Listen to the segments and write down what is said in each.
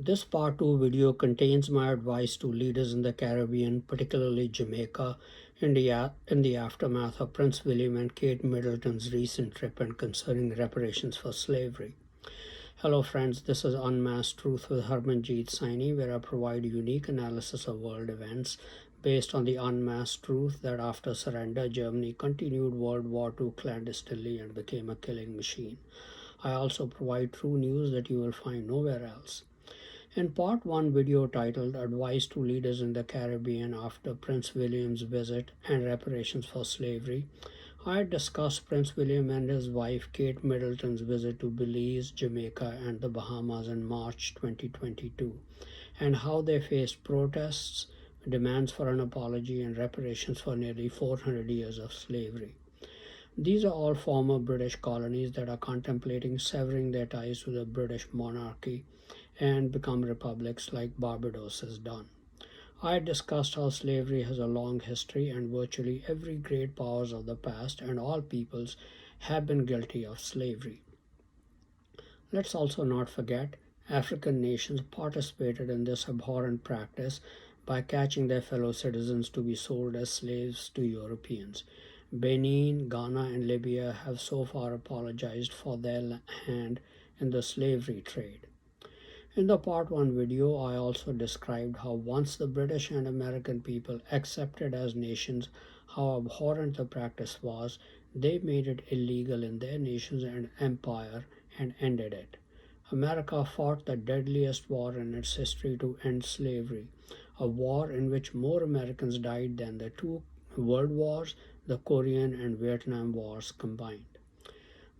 This part 2 video contains my advice to leaders in the Caribbean, particularly Jamaica, in the aftermath of Prince William and Kate Middleton's recent trip and concerning reparations for slavery. Hello friends, this is Unmasked Truth with Harmanjeet Saini, where I provide unique analysis of world events based on the unmasked truth that after surrender, Germany continued World War II clandestinely and became a killing machine. I also provide true news that you will find nowhere else. In part 1 video titled Advice to Leaders in the Caribbean After Prince William's Visit and Reparations for Slavery, I discussed Prince William and his wife Kate Middleton's visit to Belize, Jamaica, and the Bahamas in March 2022, and how they faced protests, demands for an apology, and reparations for nearly 400 years of slavery. These are all former British colonies that are contemplating severing their ties to the British monarchy and become republics like Barbados has done. I discussed how slavery has a long history and virtually every great powers of the past and all peoples have been guilty of slavery. Let's also not forget African nations participated in this abhorrent practice by catching their fellow citizens to be sold as slaves to Europeans. Benin, Ghana, and Libya have so far apologized for their hand in the slavery trade. In the part 1 video, I also described how once the British and American people accepted as nations how abhorrent the practice was, they made it illegal in their nations and empire and ended it. America fought the deadliest war in its history to end slavery, a war in which more Americans died than the two world wars, the Korean and Vietnam wars combined.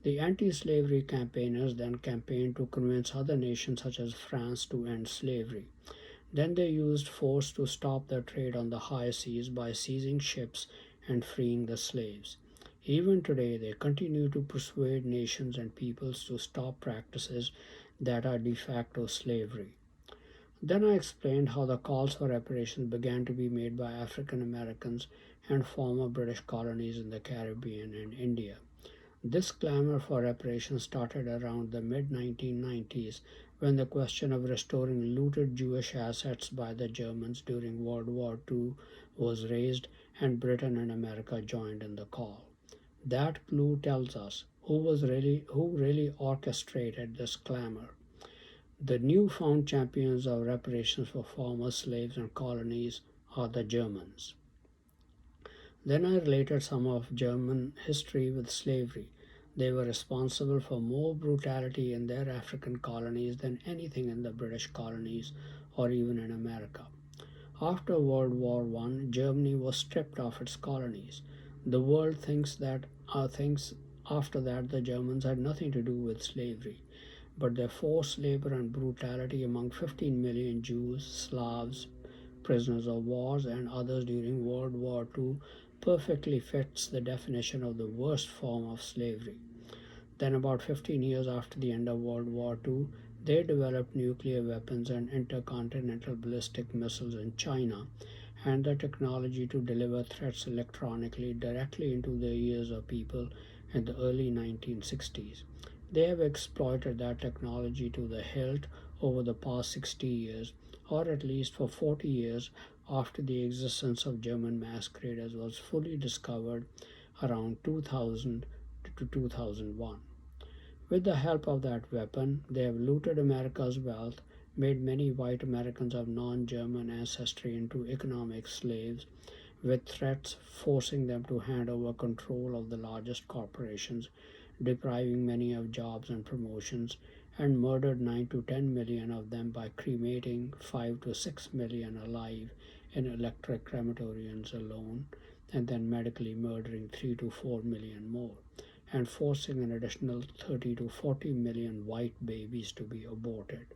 The anti-slavery campaigners then campaigned to convince other nations such as France to end slavery. Then they used force to stop the trade on the high seas by seizing ships and freeing the slaves. Even today, they continue to persuade nations and peoples to stop practices that are de facto slavery. Then I explained how the calls for reparations began to be made by African Americans and former British colonies in the Caribbean and India. This clamor for reparations started around the mid 1990s when the question of restoring looted Jewish assets by the Germans during World War II was raised and Britain and America joined in the call. That clue tells us who really orchestrated this clamor. The newfound champions of reparations for former slaves and colonies are the Germans. Then I related some of German history with slavery. They were responsible for more brutality in their African colonies than anything in the British colonies or even in America. After World War I, Germany was stripped of its colonies. The world thinks after that the Germans had nothing to do with slavery, but their forced labor and brutality among 15 million Jews, Slavs, prisoners of wars, and others during World War II perfectly fits the definition of the worst form of slavery. Then, about 15 years after the end of World War II, they developed nuclear weapons and intercontinental ballistic missiles in China and the technology to deliver threats electronically directly into the ears of people in the early 1960s. They have exploited that technology to the hilt over the past 60 years, or at least for 40 years after the existence of German masqueraders was fully discovered around 2000 to 2001. With the help of that weapon, they have looted America's wealth, made many white Americans of non German ancestry into economic slaves, with threats forcing them to hand over control of the largest corporations, depriving many of jobs and promotions, and murdered 9 to 10 million of them by cremating 5 to 6 million alive in electric crematoriums alone, and then medically murdering 3 to 4 million more, and forcing an additional 30 to 40 million white babies to be aborted.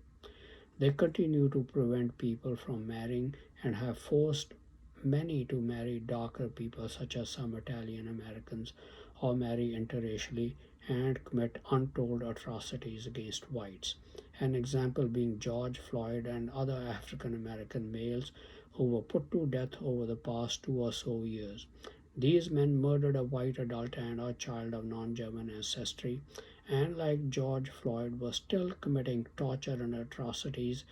They continue to prevent people from marrying and have forced many to marry darker people, such as some Italian Americans, or marry interracially and commit untold atrocities against whites. An example being George Floyd and other African American males who were put to death over the past 2 or so years. These men murdered a white adult and a child of non German ancestry and like George Floyd were still committing torture and atrocities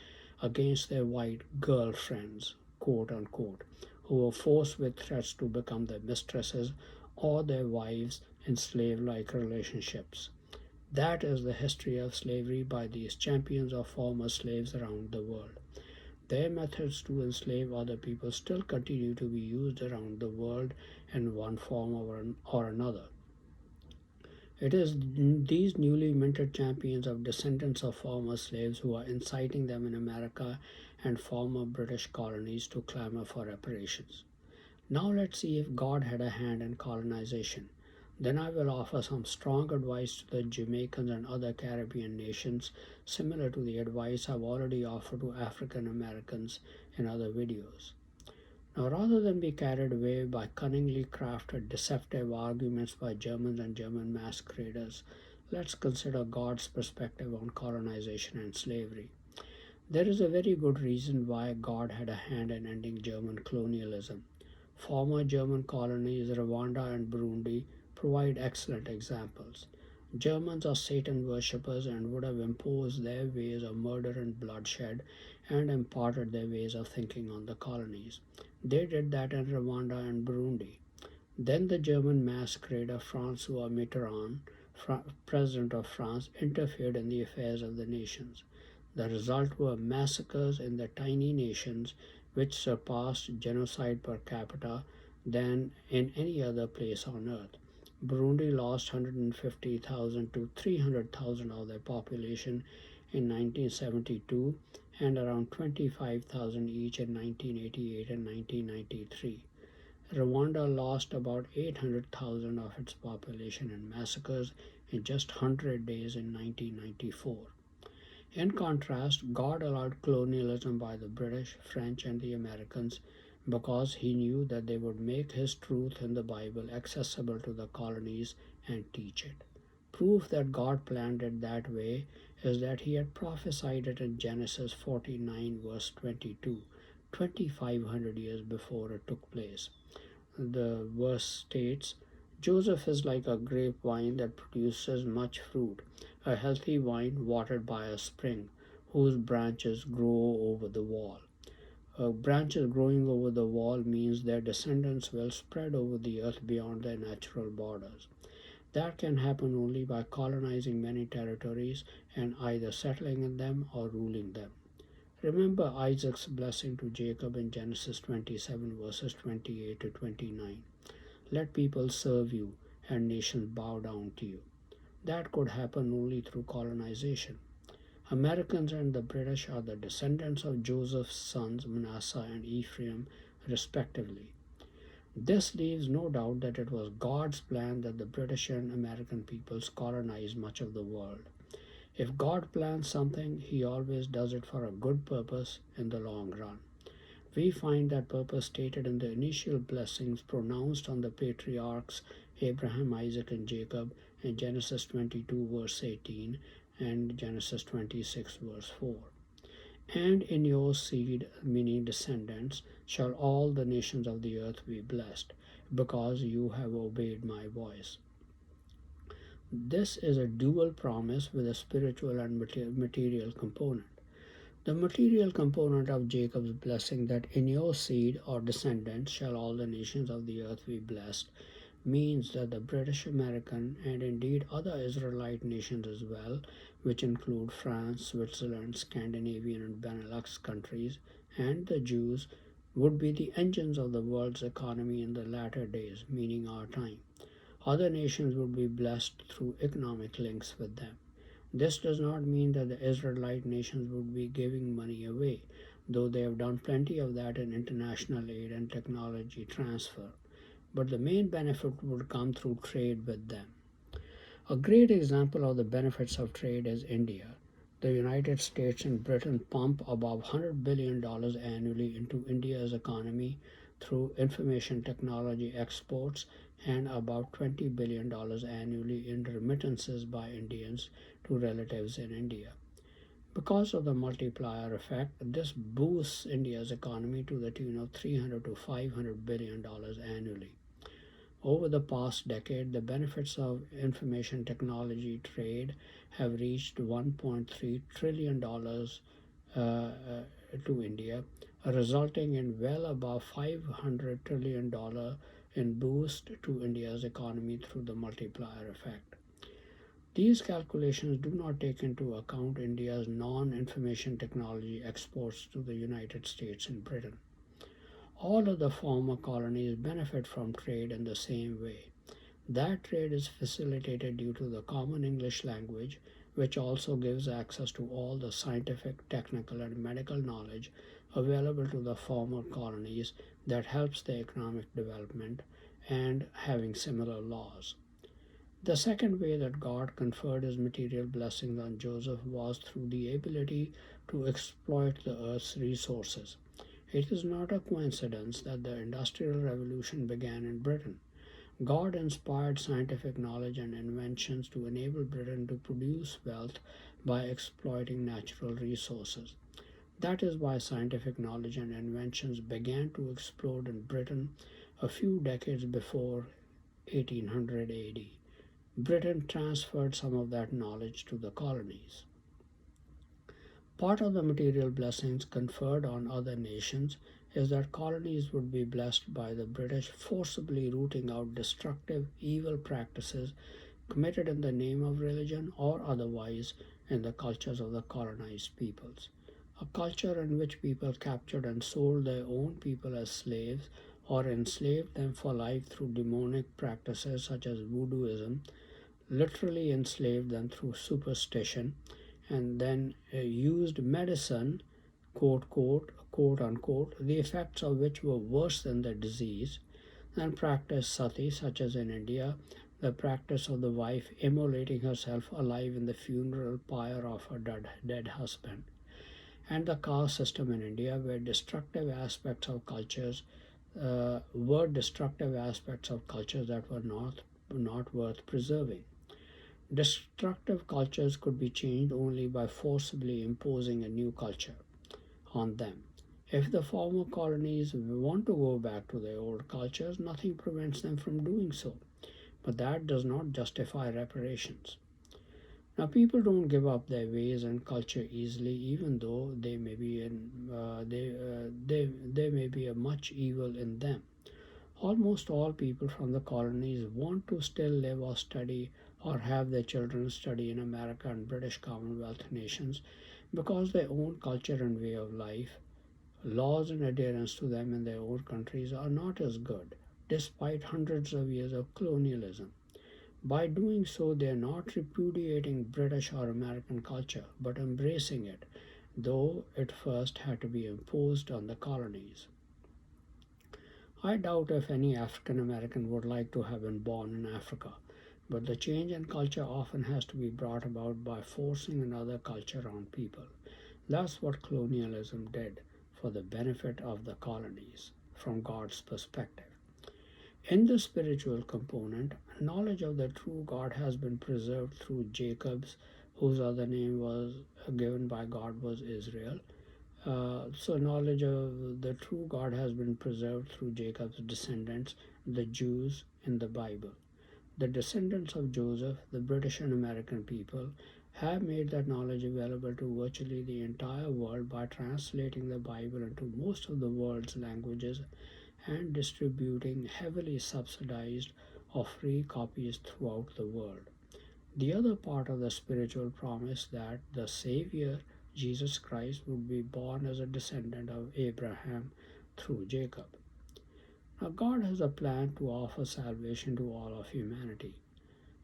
against their white girlfriends, quote unquote, who were forced with threats to become their mistresses or their wives in slave like relationships. That is the history of slavery by these champions of former slaves around the world. Their methods to enslave other people still continue to be used around the world in one form or another. It is these newly minted champions of descendants of former slaves who are inciting them in America and former British colonies to clamor for reparations. Now let's see if God had a hand in colonization. Then I will offer some strong advice to the Jamaicans and other Caribbean nations, similar to the advice I've already offered to African Americans in other videos. Now, rather than be carried away by cunningly crafted deceptive arguments by Germans and German masqueraders, let's consider God's perspective on colonization and slavery. There is a very good reason why God had a hand in ending German colonialism. Former German colonies Rwanda and Burundi provide excellent examples. Germans are Satan worshippers and would have imposed their ways of murder and bloodshed and imparted their ways of thinking on the colonies. They did that in Rwanda and Burundi. Then the German masquerader Francois Mitterrand, president of France, interfered in the affairs of the nations. The result were massacres in the tiny nations which surpassed genocide per capita than in any other place on earth. Burundi lost 150,000 to 300,000 of their population in 1972 and around 25,000 each in 1988 and 1993. Rwanda lost about 800,000 of its population in massacres in just 100 days in 1994. In contrast, God allowed colonialism by the British, French, and the Americans because he knew that they would make his truth in the Bible accessible to the colonies and teach it. Proof that God planned it that way is that he had prophesied it in Genesis 49, verse 22, 2,500 years before it took place. The verse states, Joseph is like a grapevine that produces much fruit, a healthy vine watered by a spring, whose branches grow over the wall. Branches growing over the wall means their descendants will spread over the earth beyond their natural borders. That can happen only by colonizing many territories and either settling in them or ruling them. Remember Isaac's blessing to Jacob in Genesis 27, verses 28 to 29. Let people serve you and nations bow down to you. That could happen only through colonization. Americans and the British are the descendants of Joseph's sons Manasseh and Ephraim, respectively. This leaves no doubt that it was God's plan that the British and American peoples colonize much of the world. If God plans something, he always does it for a good purpose in the long run. We find that purpose stated in the initial blessings pronounced on the patriarchs Abraham, Isaac, and Jacob in Genesis 22, verse 18, and Genesis 26, verse 4. And in your seed, meaning descendants, shall all the nations of the earth be blessed, because you have obeyed my voice. This is a dual promise with a spiritual and material component. The material component of Jacob's blessing, that in your seed or descendants shall all the nations of the earth be blessed, means that the British, American, and indeed other Israelite nations as well, which include France, Switzerland, Scandinavian, and Benelux countries, and the Jews, would be the engines of the world's economy in the latter days, meaning our time. Other nations would be blessed through economic links with them. This does not mean that the Israelite nations would be giving money away, though they have done plenty of that in international aid and technology transfer. But the main benefit would come through trade with them. A great example of the benefits of trade is India. The United States and Britain pump above $100 billion annually into India's economy through information technology exports and about $20 billion annually in remittances by Indians to relatives in India. Because of the multiplier effect, this boosts India's economy to the tune of $300 to $500 billion annually. Over the past decade, the benefits of information technology trade have reached $1.3 trillion to India, resulting in well above $500 trillion in boost to India's economy through the multiplier effect. These calculations do not take into account India's non information technology exports to the United States and Britain. All of the former colonies benefit from trade in the same way. That trade is facilitated due to the common English language, which also gives access to all the scientific, technical, and medical knowledge available to the former colonies that helps the economic development and having similar laws. The second way that God conferred his material blessings on Joseph was through the ability to exploit the earth's resources. It is not a coincidence that the Industrial Revolution began in Britain. God inspired scientific knowledge and inventions to enable Britain to produce wealth by exploiting natural resources. That is why scientific knowledge and inventions began to explode in Britain a few decades before 1800 AD. Britain transferred some of that knowledge to the colonies. Part of the material blessings conferred on other nations is that colonies would be blessed by the British forcibly rooting out destructive, evil practices committed in the name of religion or otherwise in the cultures of the colonized peoples. A culture in which people captured and sold their own people as slaves or enslaved them for life through demonic practices such as voodooism, literally enslaved them through superstition, and then used medicine, quote unquote, the effects of which were worse than the disease, and practiced sati, such as in India, the practice of the wife immolating herself alive in the funeral pyre of her dead husband, and the caste system in India, where destructive aspects of cultures that were not worth preserving. Destructive cultures could be changed only by forcibly imposing a new culture on them. If the former colonies want to go back to their old cultures, nothing prevents them from doing so. But that does not justify reparations. Now, people don't give up their ways and culture easily, even though there may be a much evil in them. Almost all people from the colonies want to still live or study or have their children study in America and British Commonwealth nations because their own culture and way of life, laws and adherence to them in their own countries are not as good, despite hundreds of years of colonialism. By doing so, they are not repudiating British or American culture, but embracing it, though it first had to be imposed on the colonies. I doubt if any African American would like to have been born in Africa, but the change in culture often has to be brought about by forcing another culture on people. That's what colonialism did for the benefit of the colonies from God's perspective. In the spiritual component, knowledge of the true God has been preserved through Jacob's, whose other name was given by God was Israel. So, knowledge of the true God has been preserved through Jacob's descendants, the Jews, in the Bible. The descendants of Joseph, the British and American people, have made that knowledge available to virtually the entire world by translating the Bible into most of the world's languages and distributing heavily subsidized or free copies throughout the world. The other part of the spiritual promise that the Savior, Jesus Christ, would be born as a descendant of Abraham through Jacob. Now, God has a plan to offer salvation to all of humanity.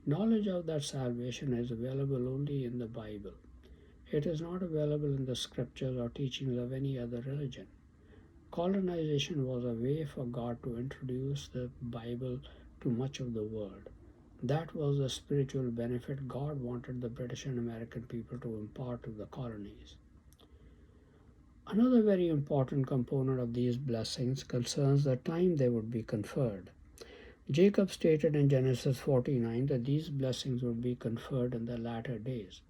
Knowledge of that salvation is available only in the Bible. It is not available in the scriptures or teachings of any other religion. Colonization was a way for God to introduce the Bible to much of the world. That was the spiritual benefit God wanted the British and American people to impart to the colonies. Another very important component of these blessings concerns the time they would be conferred. Jacob stated in Genesis 49 that these blessings would be conferred in the latter days.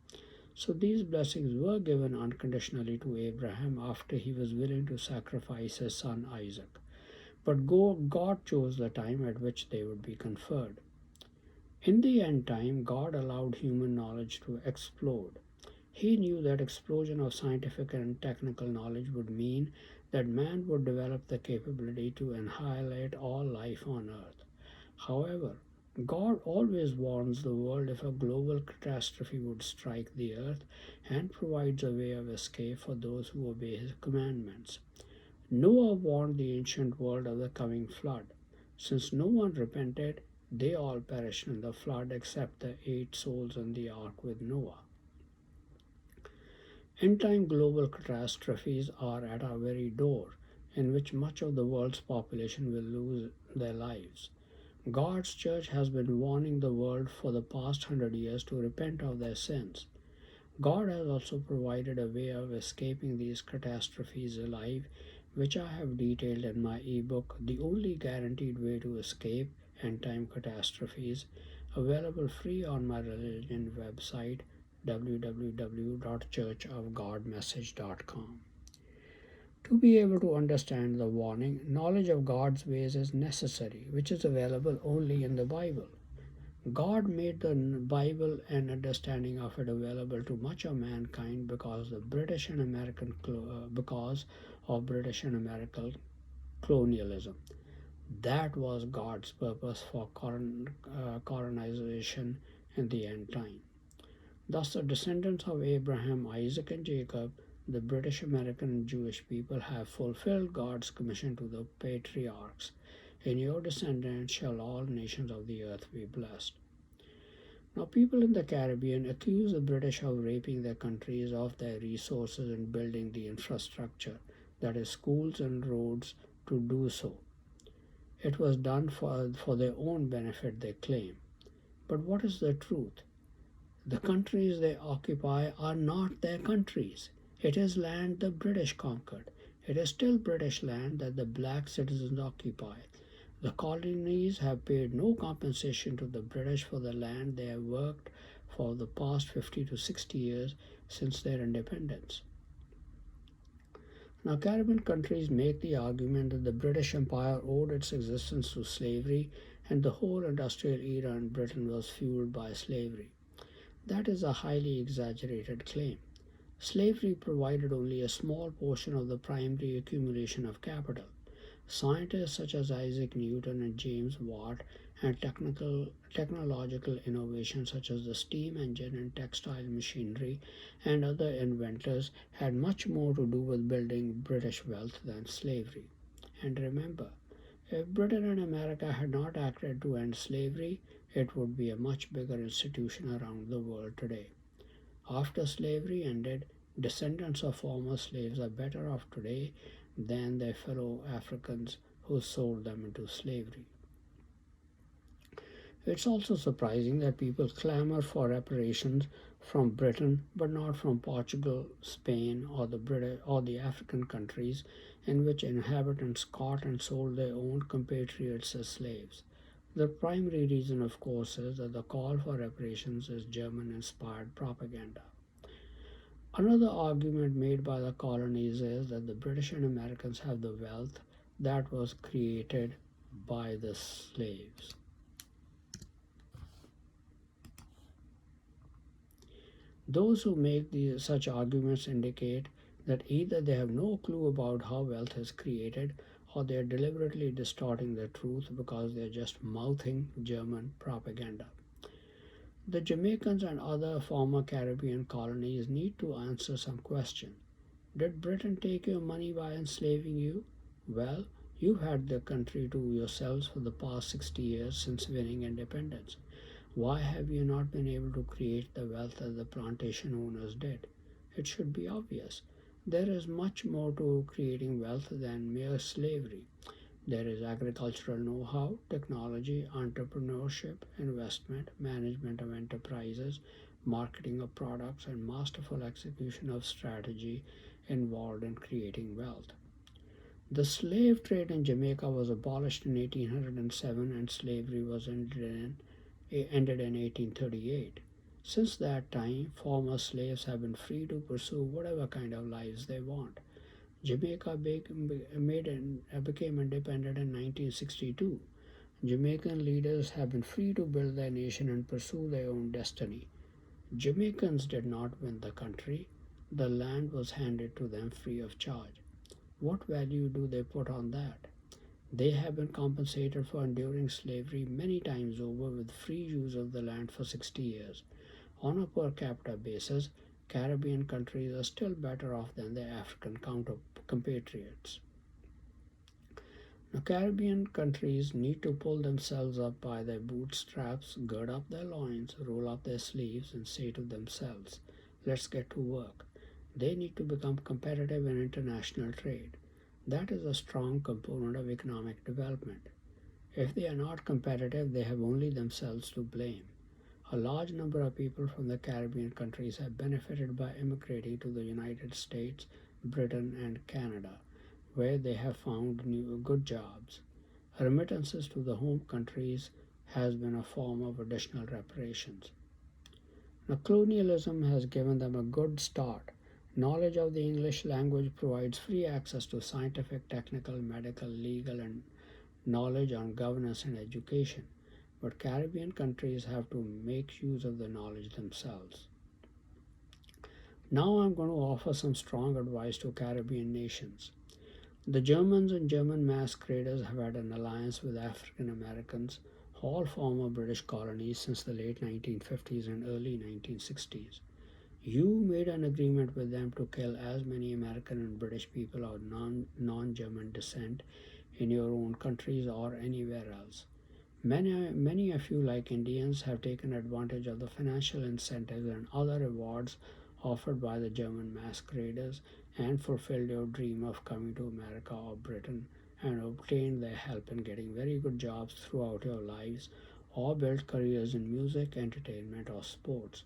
So these blessings were given unconditionally to Abraham after he was willing to sacrifice his son Isaac. but God chose the time at which they would be conferred. In the end time, God allowed human knowledge to explode. He knew that explosion of scientific and technical knowledge would mean that man would develop the capability to annihilate all life on earth. However, God always warns the world if a global catastrophe would strike the earth and provides a way of escape for those who obey his commandments. Noah warned the ancient world of the coming flood. Since no one repented, they all perished in the flood except the 8 souls in the ark with Noah. End time global catastrophes are at our very door, in which much of the world's population will lose their lives. God's church has been warning the world for the past 100 years to repent of their sins. God has also provided a way of escaping these catastrophes alive, which I have detailed in my ebook, The Only Guaranteed Way to Escape End Time Catastrophes, available free on my religion website www.churchofgodmessage.com. To be able to understand the warning, knowledge of God's ways is necessary, which is available only in the Bible. God made the Bible and understanding of it available to much of mankind because of British and American colonialism. That was God's purpose for colonization in the end time. Thus, the descendants of Abraham, Isaac, and Jacob, the British, American, and Jewish people, have fulfilled God's commission to the patriarchs. In your descendants shall all nations of the earth be blessed. Now, people in the Caribbean accuse the British of raping their countries of their resources and building the infrastructure, that is, schools and roads, to do so. It was done for their own benefit, they claim. But what is the truth? The countries they occupy are not their countries. It is land the British conquered. It is still British land that the black citizens occupy. The colonies have paid no compensation to the British for the land they have worked for the past 50 to 60 years since their independence. Now, Caribbean countries make the argument that the British Empire owed its existence to slavery and the whole industrial era in Britain was fueled by slavery. That is a highly exaggerated claim. Slavery provided only a small portion of the primary accumulation of capital. Scientists such as Isaac Newton and James Watt and technological innovations such as the steam engine and textile machinery and other inventors had much more to do with building British wealth than slavery. And remember, if Britain and America had not acted to end slavery, it would be a much bigger institution around the world today. After slavery ended, descendants of former slaves are better off today than their fellow Africans who sold them into slavery. It's also surprising that people clamor for reparations from Britain but not from Portugal, Spain, or the African countries in which inhabitants caught and sold their own compatriots as slaves. The primary reason, of course, is that the call for reparations is German inspired propaganda. Another argument made by the colonies is that the British and Americans have the wealth that was created by the slaves. Those who make such arguments indicate that either they have no clue about how wealth is created or they are deliberately distorting the truth because they are just mouthing German propaganda. The Jamaicans and other former Caribbean colonies need to answer some question. Did Britain take your money by enslaving you? Well, you've had the country to yourselves for the past 60 years since winning independence. Why have you not been able to create the wealth that the plantation owners did? It should be obvious. There is much more to creating wealth than mere slavery. There is agricultural know-how, technology, entrepreneurship, investment, management of enterprises, marketing of products, and masterful execution of strategy involved in creating wealth. The slave trade in Jamaica was abolished in 1807 and slavery was ended in 1838. Since that time, former slaves have been free to pursue whatever kind of lives they want. Became independent in 1962. Jamaican leaders have been free to build their nation and pursue their own destiny. Jamaicans did not win the country. The land was handed to them free of charge. What value do they put on that? They have been compensated for enduring slavery many times over with free use of the land for 60 years. On a per capita basis, Caribbean countries are still better off than their African compatriots. Now, Caribbean countries need to pull themselves up by their bootstraps, gird up their loins, roll up their sleeves, and say to themselves, let's get to work. They need to become competitive in international trade. That is a strong component of economic development. If they are not competitive, they have only themselves to blame. A large number of people from the Caribbean countries have benefited by immigrating to the United States, Britain, and Canada, where they have found new good jobs. Remittances to the home countries has been a form of additional reparations. Now, colonialism has given them a good start. Knowledge of the English language provides free access to scientific, technical, medical, legal, and knowledge on governance and education. But Caribbean countries have to make use of the knowledge themselves. Now I'm going to offer some strong advice to Caribbean nations. The Germans and German masqueraders have had an alliance with African Americans, all former British colonies, since the late 1950s and early 1960s. You made an agreement with them to kill as many American and British people of non German descent in your own countries or anywhere else. Many of you, like Indians, have taken advantage of the financial incentives and other rewards offered by the German masqueraders and fulfilled your dream of coming to America or Britain and obtained their help in getting very good jobs throughout your lives or built careers in music, entertainment, or sports.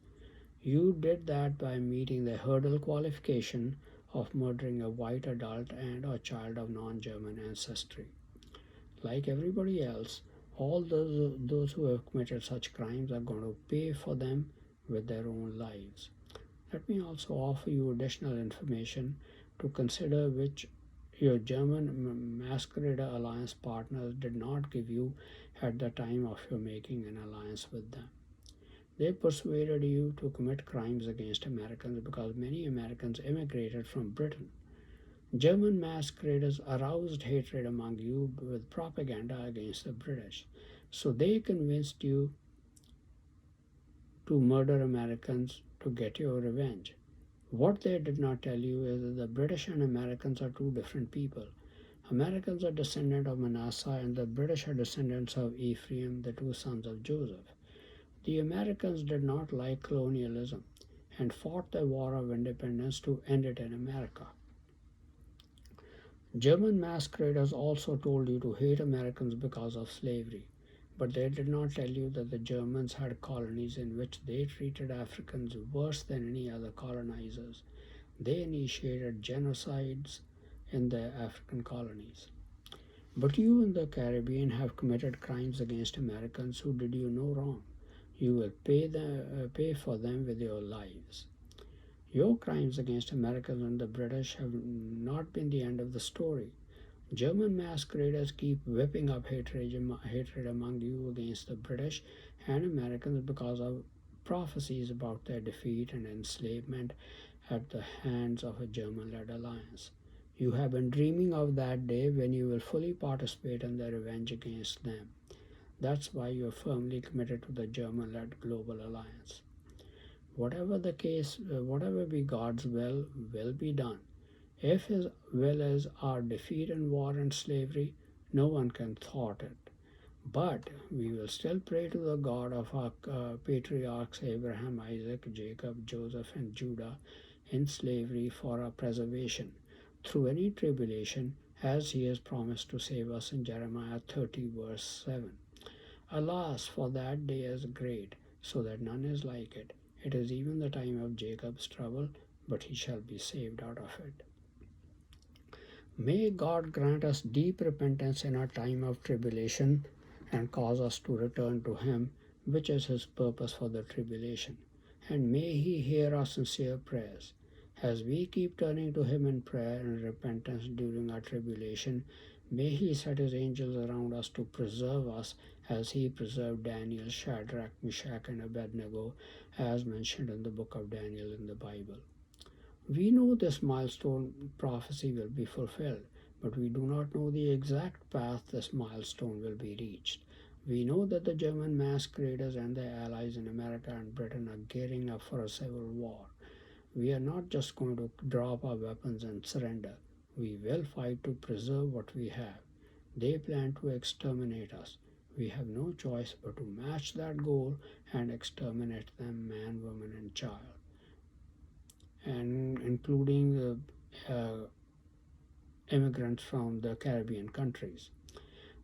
You did that by meeting the hurdle qualification of murdering a white adult and a child of non German ancestry. Like everybody else, all those who have committed such crimes are going to pay for them with their own lives. Let me also offer you additional information to consider which your German masquerader alliance partners did not give you at the time of your making an alliance with them. They persuaded you to commit crimes against Americans because many Americans immigrated from Britain. German masqueraders aroused hatred among you with propaganda against the British. So they convinced you to murder Americans to get your revenge. What they did not tell you is that the British and Americans are two different people. Americans are descendants of Manasseh and the British are descendants of Ephraim, the two sons of Joseph. The Americans did not like colonialism and fought the War of Independence to end it in America. German masqueraders also told you to hate Americans because of slavery, but they did not tell you that the Germans had colonies in which they treated Africans worse than any other colonizers. They initiated genocides in their African colonies. But you in the Caribbean have committed crimes against Americans who did you no wrong. You will pay for them with your lives. Your crimes against Americans and the British have not been the end of the story. German masqueraders keep whipping up hatred among you against the British and Americans because of prophecies about their defeat and enslavement at the hands of a German led alliance. You have been dreaming of that day when you will fully participate in their revenge against them. That's why you are firmly committed to the German led global alliance. Whatever the case, whatever be God's will be done. If His will is our defeat in war and slavery, no one can thwart it. But we will still pray to the God of our patriarchs Abraham, Isaac, Jacob, Joseph, and Judah in slavery for our preservation through any tribulation, as He has promised to save us in Jeremiah 30, verse 7. Alas, for that day is great, so that none is like it. It is even the time of Jacob's trouble, but he shall be saved out of it. May God grant us deep repentance in our time of tribulation and cause us to return to Him, which is His purpose for the tribulation. And may He hear our sincere prayers. As we keep turning to Him in prayer and repentance during our tribulation, may He set His angels around us to preserve us as He preserved Daniel, Shadrach, Meshach, and Abednego, as mentioned in the book of Daniel in the Bible. We know this milestone prophecy will be fulfilled, but we do not know the exact path this milestone will be reached. We know that the German masqueraders and their allies in America and Britain are gearing up for a civil war. We are not just going to drop our weapons and surrender. We will fight to preserve what we have. They plan to exterminate us. We have no choice but to match that goal and exterminate them, man, woman, and child, and including immigrants from the Caribbean countries.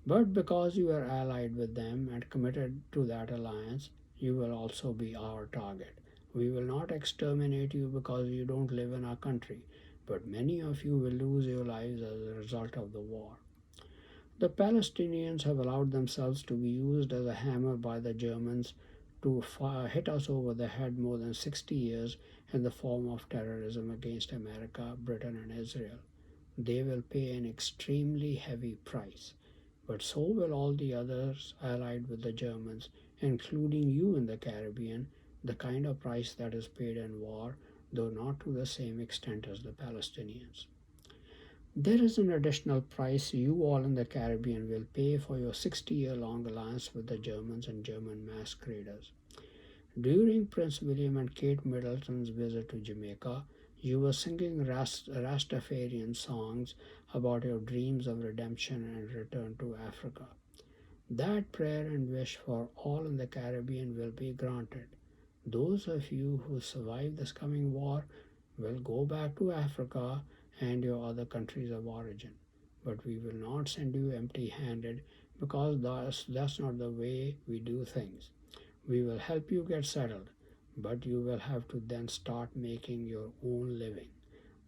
But because you are allied with them and committed to that alliance, you will also be our target. We will not exterminate you because you don't live in our country, but many of you will lose your lives as a result of the war. The Palestinians have allowed themselves to be used as a hammer by the Germans to hit us over the head more than 60 years in the form of terrorism against America, Britain, and Israel. They will pay an extremely heavy price. But so will all the others allied with the Germans, including you in the Caribbean, the kind of price that is paid in war, though not to the same extent as the Palestinians. There is an additional price you all in the Caribbean will pay for your 60-year-long alliance with the Germans and German masqueraders. During Prince William and Kate Middleton's visit to Jamaica, you were singing Rastafarian songs about your dreams of redemption and return to Africa. That prayer and wish for all in the Caribbean will be granted. Those of you who survive this coming war will go back to Africa and your other countries of origin. But we will not send you empty handed because that's not the way we do things. We will help you get settled, but you will have to then start making your own living.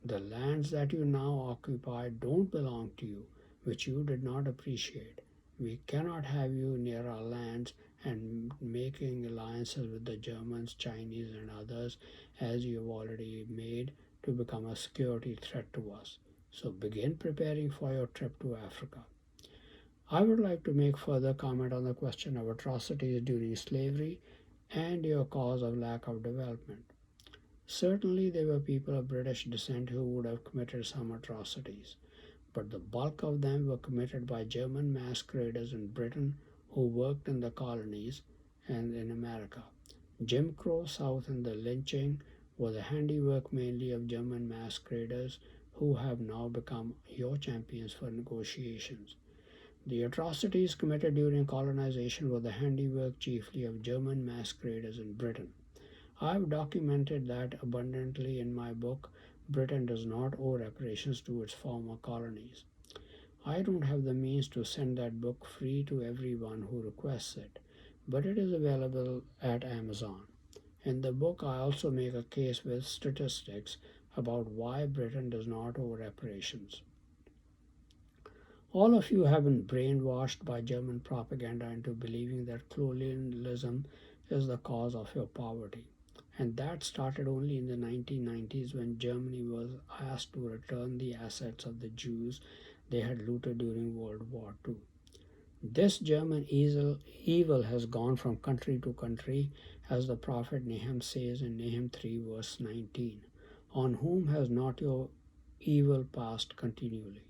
The lands that you now occupy don't belong to you, which you did not appreciate. We cannot have you near our lands and making alliances with the Germans, Chinese, and others as you have already made to become a security threat to us. So begin preparing for your trip to Africa. I would like to make further comment on the question of atrocities during slavery and your cause of lack of development. Certainly, there were people of British descent who would have committed some atrocities, but the bulk of them were committed by German masqueraders in Britain who worked in the colonies and in America. Jim Crow South and the lynching were the handiwork mainly of German masqueraders who have now become your champions for negotiations. The atrocities committed during colonization were the handiwork chiefly of German masqueraders in Britain. I have documented that abundantly in my book, Britain Does Not Owe Reparations to Its Former Colonies. I don't have the means to send that book free to everyone who requests it, but it is available at Amazon. In the book, I also make a case with statistics about why Britain does not owe reparations. All of you have been brainwashed by German propaganda into believing that colonialism is the cause of your poverty. And that started only in the 1990s when Germany was asked to return the assets of the Jews they had looted during World War II. This German evil has gone from country to country, as the prophet Nahum says in Nahum 3, verse 19. On whom has not your evil passed continually?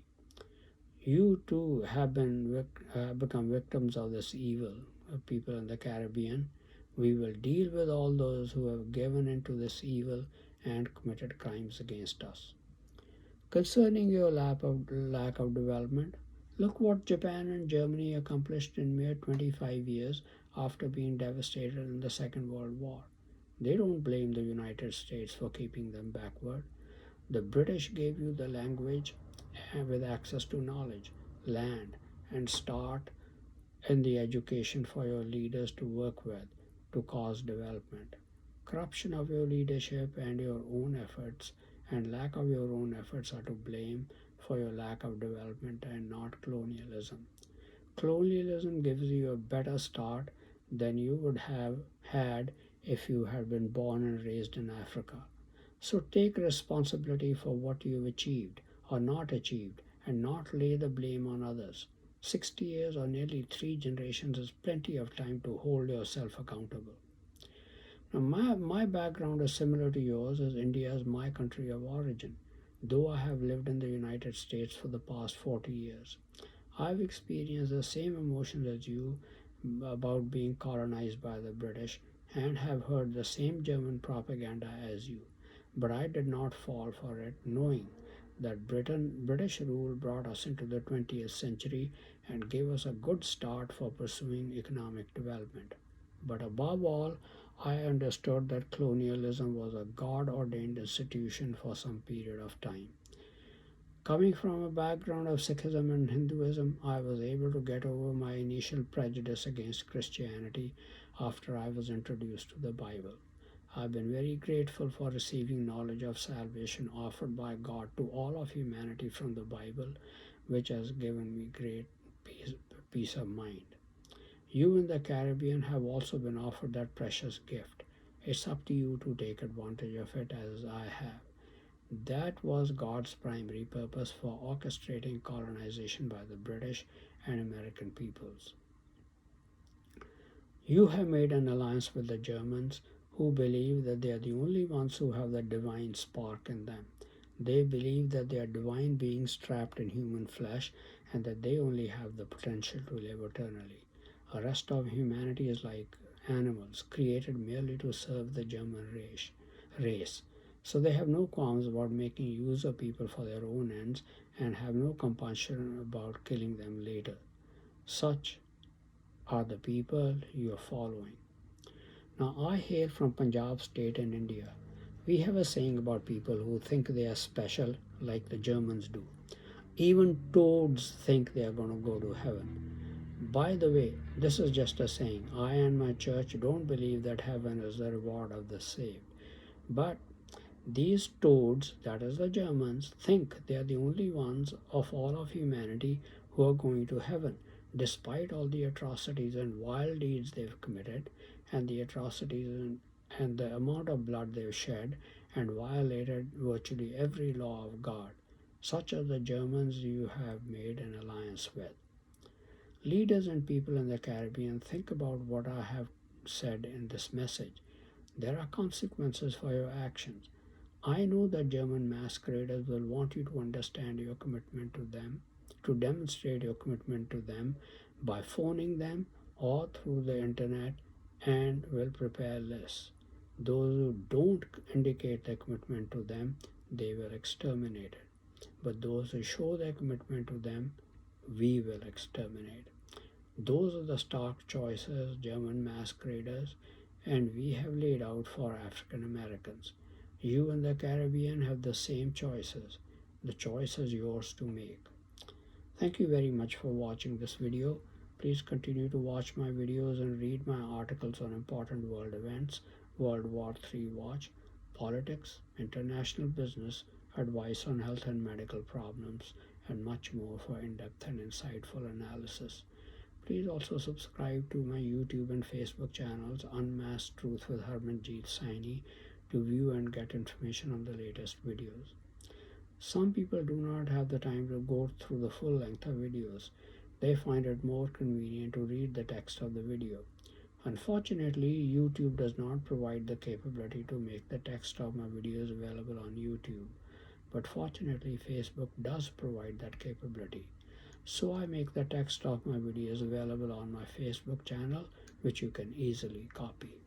You too have become victims of this evil, people in the Caribbean. We will deal with all those who have given into this evil and committed crimes against us. Concerning your lack of development, look what Japan and Germany accomplished in mere 25 years after being devastated in the Second World War. They don't blame the United States for keeping them backward. The British gave you the language with access to knowledge, land, and start in the education for your leaders to work with to cause development. Corruption of your leadership and your own efforts and lack of your own efforts are to blame for your lack of development and not colonialism. Colonialism gives you a better start than you would have had if you had been born and raised in Africa. So take responsibility for what you've achieved or not achieved and not lay the blame on others. 60 years or nearly 3 generations is plenty of time to hold yourself accountable. Now, my background is similar to yours, as India is my country of origin, though I have lived in the United States for the past 40 years. I've experienced the same emotions as you about being colonized by the British and have heard the same German propaganda as you. But I did not fall for it, knowing that British rule brought us into the 20th century and gave us a good start for pursuing economic development. But above all, I understood that colonialism was a God ordained institution for some period of time. Coming from a background of Sikhism and Hinduism, I was able to get over my initial prejudice against Christianity after I was introduced to the Bible. I've been very grateful for receiving knowledge of salvation offered by God to all of humanity from the Bible, which has given me great peace of mind. You in the Caribbean have also been offered that precious gift. It's up to you to take advantage of it as I have. That was God's primary purpose for orchestrating colonization by the British and American peoples. You have made an alliance with the Germans, who believe that they are the only ones who have the divine spark in them. They believe that they are divine beings trapped in human flesh and that they only have the potential to live eternally. The rest of humanity is like animals, created merely to serve the German race. So they have no qualms about making use of people for their own ends and have no compulsion about killing them later. Such are the people you are following. Now, I hail from Punjab state in India. We have a saying about people who think they are special, like the Germans do. Even toads think they are going to go to heaven. By the way, this is just a saying. I and my church don't believe that heaven is the reward of the saved. But these toads, that is the Germans, think they are the only ones of all of humanity who are going to heaven, despite all the atrocities and wild deeds they've committed, and the atrocities and the amount of blood they've shed, and violated virtually every law of God. Such are the Germans you have made an alliance with. Leaders and people in the Caribbean, think about what I have said in this message. There are consequences for your actions. I know that German masqueraders will want you to understand your commitment to them, to demonstrate your commitment to them by phoning them or through the internet, and will prepare lists. Those who don't indicate their commitment to them, they will exterminate it. But those who show their commitment to them, we will exterminate. Those are the stark choices German masqueraders and we have laid out for African Americans. You in the Caribbean have the same choices. The choice is yours to make. Thank you very much for watching this video. Please continue to watch my videos and read my articles on important world events, World War III watch, politics, international business, advice on health and medical problems, and much more for in-depth and insightful analysis. Please also subscribe to my YouTube and Facebook channels, Unmasked Truth with Harmanjeet Saini, to view and get information on the latest videos. Some people do not have the time to go through the full length of videos. They find it more convenient to read the text of the video. Unfortunately, YouTube does not provide the capability to make the text of my videos available on YouTube. But fortunately, Facebook does provide that capability. So I make the text of my videos available on my Facebook channel, which you can easily copy.